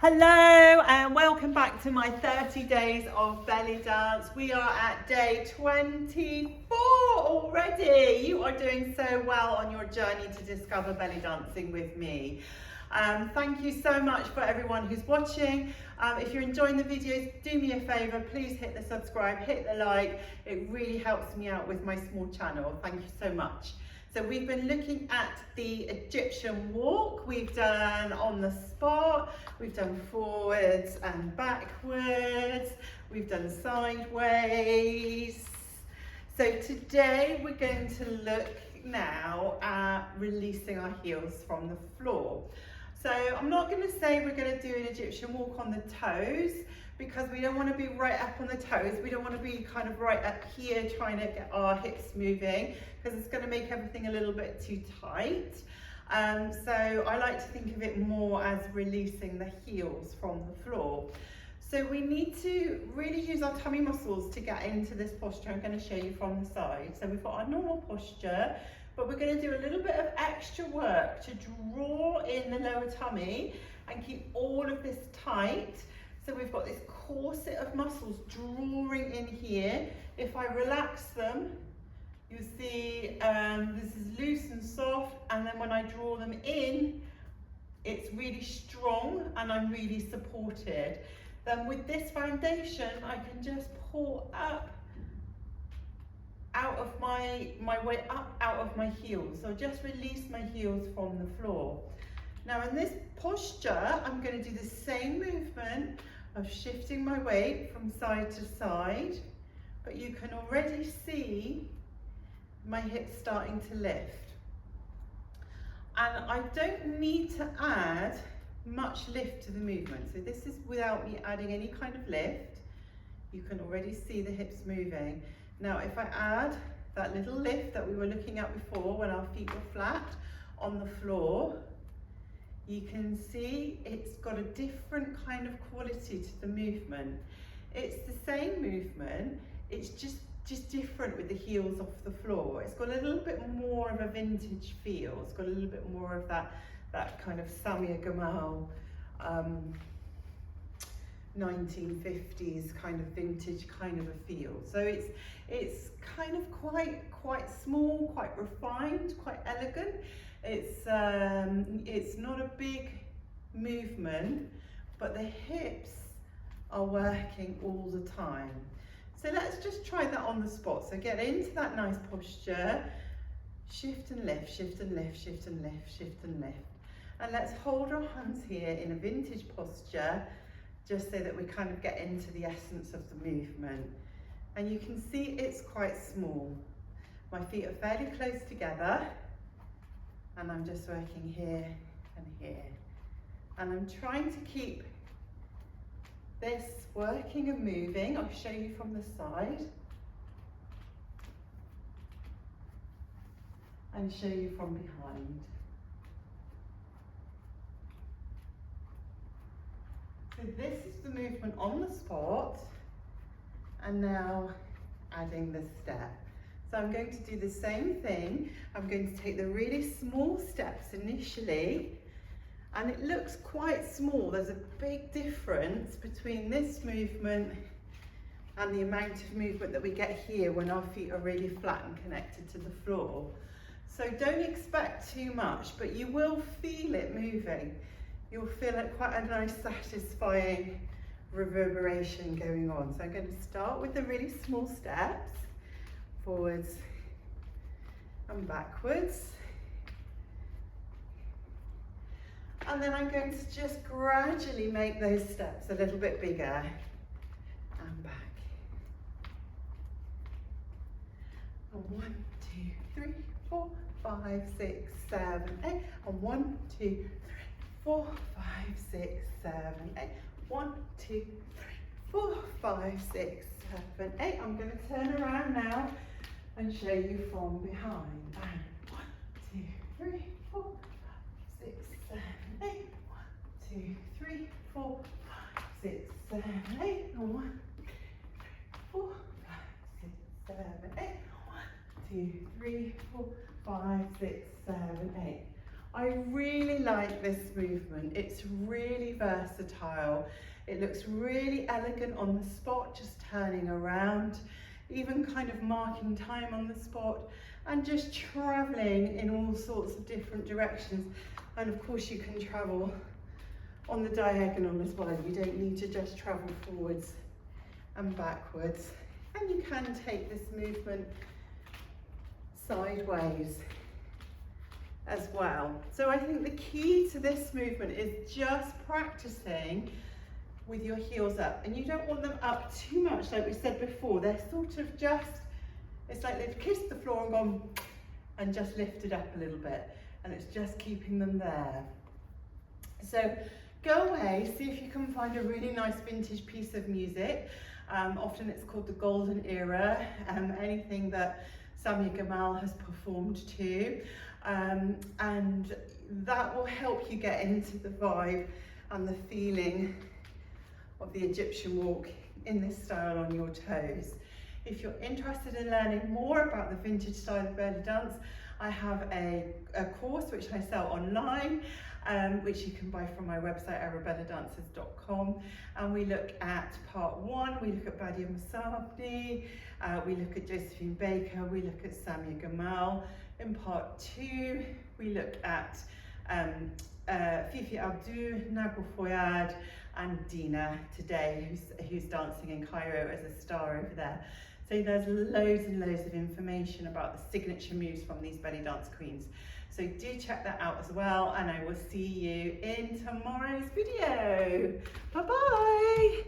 Hello and welcome back to my 30 days of belly dance. We are at day 24 already. You are doing so well on your journey to discover belly dancing with me. Thank you so much for everyone who's watching. If you're enjoying the videos, do me a favor, please hit the subscribe, hit the like. It really helps me out with my small channel. Thank you so much. So we've been looking at the Egyptian walk. We've done on the spot, we've done forwards and backwards, we've done sideways. So today we're going to look now at releasing our heels from the floor. So I'm not going to say we're going to do an Egyptian walk on the toes, because we don't want to be right up on the toes. We don't want to be kind of right up here trying to get our hips moving, because it's going to make everything a little bit too tight. So I like to think of it more as releasing the heels from the floor. So we need to really use our tummy muscles to get into this posture. I'm going to show you from the side. So we've got our normal posture, but we're going to do a little bit of extra work to draw in the lower tummy and keep all of this tight. So we've got this corset of muscles drawing in here. If I relax them, you see this is loose and soft, and then when I draw them in, it's really strong and I'm really supported. Then with this foundation, I can just pull up out of my way up out of my heels. So just release my heels from the floor. Now in this posture, I'm going to do the same movement of shifting my weight from side to side, but you can already see my hips starting to lift. And I don't need to add much lift to the movement. So this is without me adding any kind of lift. You can already see the hips moving. Now if I add that little lift that we were looking at before when our feet were flat on the floor, you can see it's got a different kind of quality to the movement. It's the same movement, it's just different with the heels off the floor. It's got a little bit more of a vintage feel. It's got a little bit more of that kind of Samia Gamal 1950s kind of vintage kind of a feel. So it's kind of quite small, quite refined, quite elegant. It's not a big movement, but the hips are working all the time. So let's just try that on the spot. So get into that nice posture, shift and lift, shift and lift, shift and lift, shift and lift. And let's hold our hands here in a vintage posture, just so that we kind of get into the essence of the movement. And you can see it's quite small. My feet are fairly close together, and I'm just working here and here. And I'm trying to keep this working and moving. I'll show you from the side and show you from behind. So this is the movement on the spot, and now adding the step. So I'm going to do the same thing. I'm going to take the really small steps initially, and it looks quite small. There's a big difference between this movement and the amount of movement that we get here when our feet are really flat and connected to the floor. So don't expect too much, but you will feel it moving. You'll feel it quite a nice satisfying reverberation going on. So I'm going to start with the really small steps, forwards and backwards. And then I'm going to just gradually make those steps a little bit bigger and back. And 1, 2, 3, 4, 5, 6, 7, 8. And 1, 2, 3, 4, 5, 6, 7, 8. 1, 2, 3, 4, 5, 6, 7, 8. I'm going to turn around now and show you from behind. And 1, 2, 3, 4, 5, 6, 7, 8. 1, 2, 3, 4, 5, 6, 7, 8. 1, 4, 5, 6, 7, 8. 1, 2, 3, 4, 5, 6, 7, 8. I really like this movement. It's really versatile. It looks really elegant on the spot, just turning around, even kind of marking time on the spot, and just traveling in all sorts of different directions. And of course you can travel on the diagonal as well. You don't need to just travel forwards and backwards. And you can take this movement sideways as well. So I think the key to this movement is just practicing with your heels up, and you don't want them up too much, like we said before. They're sort of just, it's like they've kissed the floor and gone and just lifted up a little bit, and it's just keeping them there. So go away, see if you can find a really nice vintage piece of music. Often it's called the golden era, anything that Samia Gamal has performed to, and that will help you get into the vibe and the feeling of the Egyptian walk in this style on your toes. If you're interested in learning more about the vintage style of belly dance, I have a course which I sell online, which you can buy from my website, arabelladances.com. And we look at part 1, we look at Badia Musabni, we look at Josephine Baker, we look at Samia Gamal. In part 2, we look at Fifi Abdou, Nagul Foyad, and Dina today, who's dancing in Cairo as a star over there. So there's loads and loads of information about the signature moves from these belly dance queens. So do check that out as well, and I will see you in tomorrow's video. Bye bye.